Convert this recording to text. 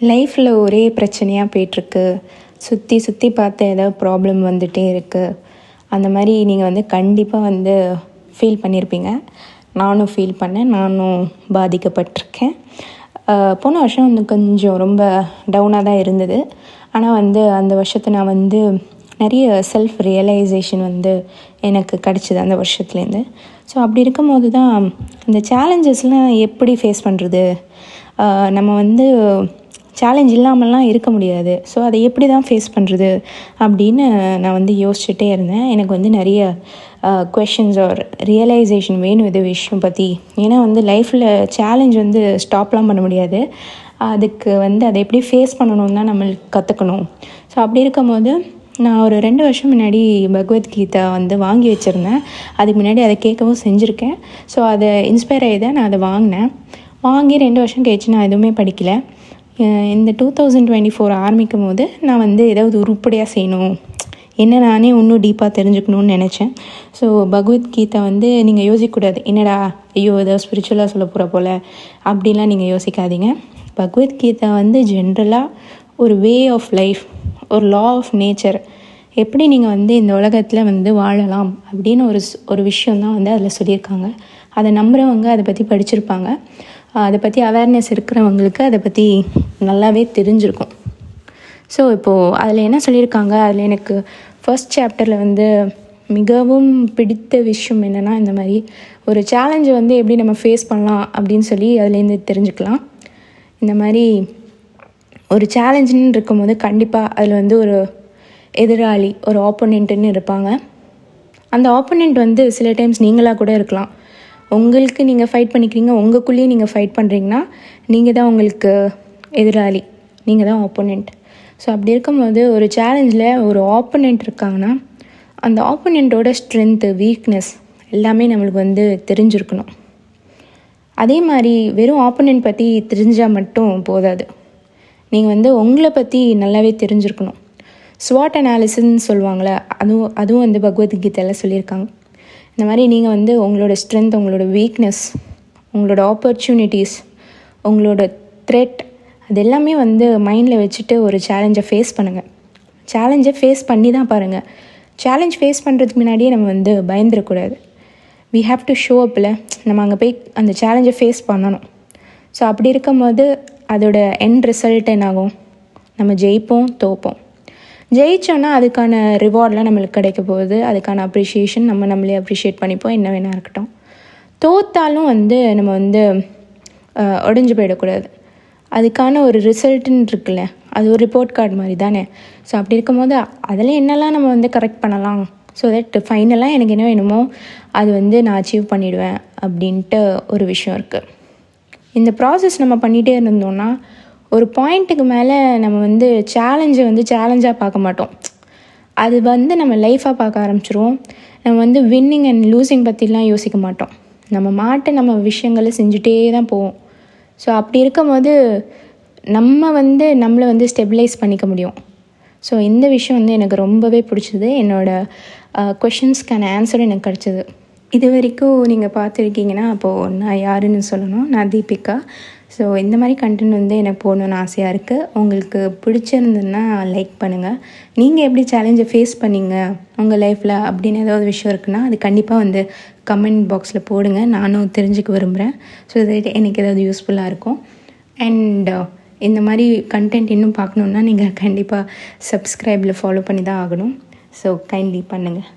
லைஃப்பில் ஒரே பிரச்சனையாக போயிட்டுருக்கு. சுற்றி சுற்றி பார்த்து ஏதாவது ப்ராப்ளம் வந்துகிட்டே இருக்குது. அந்த மாதிரி நீங்கள் கண்டிப்பாக ஃபீல் பண்ணியிருப்பீங்க. நானும் ஃபீல் பண்ணேன். நானும் பாதிக்கப்பட்டிருக்கேன். போன வருஷம் கொஞ்சம் ரொம்ப டவுனாக தான் இருந்தது. ஆனால் அந்த வருஷத்தை நான் நிறைய செல்ஃப் ரியலைசேஷன் எனக்கு கிடச்சிது அந்த வருஷத்துலேருந்து. ஸோ அப்படி இருக்கும்போது தான் இந்த சேலஞ்சஸ்லாம் எப்படி ஃபேஸ் பண்ணுறது, நம்ம சேலஞ்ச் இல்லாமல்லாம் இருக்க முடியாது. ஸோ அதை எப்படி தான் ஃபேஸ் பண்ணுறது அப்படின்னு நான் யோசிச்சுட்டே இருந்தேன். எனக்கு நிறைய கொஷின்ஸ் ஆர் ரியலைசேஷன் வேணும் இது விஷயம் பற்றி. ஏன்னா லைஃப்பில் சேலஞ்ச் ஸ்டாப்லாம் பண்ண முடியாது. அதுக்கு அதை எப்படி ஃபேஸ் பண்ணணும்னு தான் நம்மளுக்கு கற்றுக்கணும். ஸோ அப்படி இருக்கும்போது நான் ஒரு 2 வருஷம் முன்னாடி பகவத்கீதா வாங்கி வச்சுருந்தேன். அதுக்கு முன்னாடி அதை கேட்கவும் செஞ்சுருக்கேன். ஸோ அதை இன்ஸ்பயர் ஆகி தான் நான் அதை வாங்கி 2 வருஷம் கழிச்சு நான் எதுவுமே படிக்கலை. இந்த 2024 ஆரம்பிக்கும் போது நான் ஏதாவது உருப்படியாக செய்யணும், என்ன நானே இன்னும் டீப்பாக தெரிஞ்சுக்கணுன்னு நினச்சேன். ஸோ பகவத்கீதா நீங்கள் யோசிக்கக்கூடாது, என்னடா ஐயோ ஏதாவது ஸ்பிரிச்சுவலாக சொல்ல போகிற போல் அப்படிலாம் நீங்கள் யோசிக்காதீங்க. பகவத்கீதா ஜென்ரலாக ஒரு வே ஆஃப் லைஃப், ஒரு லா ஆஃப் நேச்சர், எப்படி நீங்கள் இந்த உலகத்தில் வாழலாம் அப்படின்னு ஒரு விஷயந்தான் அதில் சொல்லியிருக்காங்க. அதை நம்புகிறவங்க அதை பற்றி படிச்சிருப்பாங்க. அதை பற்றி அவேர்னஸ் இருக்கிறவங்களுக்கு அதை பற்றி நல்லாவே தெரிஞ்சிருக்கும். ஸோ இப்போது அதில் என்ன சொல்லியிருக்காங்க, அதில் எனக்கு ஃபர்ஸ்ட் சாப்டரில் மிகவும் பிடித்த விஷயம் என்னென்னா, இந்த மாதிரி ஒரு சேலஞ்சை எப்படி நம்ம ஃபேஸ் பண்ணலாம் அப்படின்னு சொல்லி அதுலேருந்து தெரிஞ்சுக்கலாம். இந்த மாதிரி ஒரு சேலஞ்சுன்னு இருக்கும்போது கண்டிப்பாக அதில் ஒரு எதிராளி, ஒரு ஆப்போனண்ட்டுன்னு இருப்பாங்க. அந்த ஆப்போனண்ட் சில டைம்ஸ் நீங்களாக கூட இருக்கலாம். உங்களுக்கு நீங்கள் ஃபைட் பண்ணிக்கிறீங்க, உங்களுக்குள்ளேயே நீங்கள் ஃபைட் பண்ணுறீங்கன்னா நீங்கள் தான் உங்களுக்கு எதிராளி, நீங்கள் தான் ஆப்போனண்ட். ஸோ அப்படி இருக்கும்போது ஒரு சேலஞ்சில் ஒரு ஆப்போனண்ட் இருக்காங்கன்னா அந்த ஆப்போனண்ட்டோட ஸ்ட்ரென்த்து, வீக்னஸ் எல்லாமே நம்மளுக்கு தெரிஞ்சிருக்கணும். அதே மாதிரி வெறும் ஆப்போனண்ட் பற்றி தெரிஞ்சால் மட்டும் போதாது, நீங்கள் உங்களை பற்றி நல்லாவே தெரிஞ்சிருக்கணும். ஸ்வாட் அனாலிசிஸ்ன்னு சொல்லுவாங்களே, அதுவும் பகவத்கீதையில் சொல்லியிருக்காங்க. இந்த மாதிரி நீங்கள் உங்களோட ஸ்ட்ரென்த், உங்களோட வீக்னஸ், உங்களோட ஆப்பர்ச்சுனிட்டிஸ், உங்களோட த்ரெட், அது எல்லாமே மைண்டில் வச்சுட்டு ஒரு சேலஞ்சை ஃபேஸ் பண்ணுங்கள். சேலஞ்சை ஃபேஸ் பண்ணி தான் பாருங்கள். சேலஞ்ச் ஃபேஸ் பண்ணுறதுக்கு முன்னாடியே நம்ம பயந்துடக்கூடாது. வி ஹாவ் டு ஷோ அப்பில் நம்ம அங்கே போய் அந்த சேலஞ்சை ஃபேஸ் பண்ணணும். ஸோ அப்படி இருக்கும்போது அதோட எண்ட் ரிசல்ட் என்னாகும், நம்ம ஜெயிப்போம், தோப்போம். ஜெயிச்சோன்னா அதுக்கான ரிவார்ட்லாம் நம்மளுக்கு கிடைக்க போகுது, அதுக்கான அப்ரிஷியேஷன் நம்மளே அப்ரிஷியேட் பண்ணிப்போம், என்ன வேணா இருக்கட்டும். தோத்தாலும் நம்ம உடஞ்சி போயிடக்கூடாது. அதுக்கான ஒரு ரிசல்ட்டுன்னு இருக்குல்ல, அது ஒரு ரிப்போர்ட் கார்டு மாதிரி தானே. ஸோ அப்படி இருக்கும்போது அதில் என்னெல்லாம் நம்ம கரெக்ட் பண்ணலாம், ஸோ தட் ஃபைனலாக எனக்கு என்ன வேணுமோ அது நான் அச்சீவ் பண்ணிவிடுவேன் அப்படின்ட்டு ஒரு விஷயம் இருக்குது. இந்த ப்ராசஸ் நம்ம பண்ணிகிட்டே இருந்தோம்னா ஒரு பாயிண்ட்டுக்கு மேலே நம்ம சேலஞ்சை சேலஞ்சாக பார்க்க மாட்டோம். அது நம்ம லைஃபாக பார்க்க ஆரம்பிச்சிருவோம். நம்ம வின்னிங் அண்ட் லூசிங் பற்றிலாம் யோசிக்க மாட்டோம். நம்ம விஷயங்களை செஞ்சுட்டே தான் போவோம். ஸோ அப்படி இருக்கும்போது நம்ம நம்மளை ஸ்டெபிலைஸ் பண்ணிக்க முடியும். ஸோ இந்த விஷயம் எனக்கு ரொம்பவே பிடிச்சது. என்னோடய கொஷின்ஸ்க்கான ஆன்சரும் எனக்கு கிடச்சிது. இது வரைக்கும் நீங்கள் பார்த்துருக்கீங்கன்னா அப்போது நான் யாருன்னு சொல்லணும், நான் தீபிகா. ஸோ இந்த மாதிரி கண்டென்ட் எனக்கு போகணுன்னு ஆசையாக இருக்குது. உங்களுக்கு பிடிச்சிருந்ததுன்னா லைக் பண்ணுங்கள். நீங்கள் எப்படி சேலஞ்சை ஃபேஸ் பண்ணீங்க உங்கள் லைஃப்பில் அப்படின்னு ஏதாவது விஷயம் இருக்குன்னா அது கண்டிப்பாக கமெண்ட் பாக்ஸில் போடுங்க. நானும் தெரிஞ்சுக்க விரும்புகிறேன். ஸோ தட் எனக்கு ஏதாவது யூஸ்ஃபுல்லாக இருக்கும். அண்ட் இந்த மாதிரி கண்டென்ட் இன்னும் பார்க்கணுன்னா நீங்கள் கண்டிப்பாக சப்ஸ்கிரைபில் ஃபாலோ பண்ணி தான் ஆகணும். ஸோ கைண்ட்லி பண்ணுங்கள்.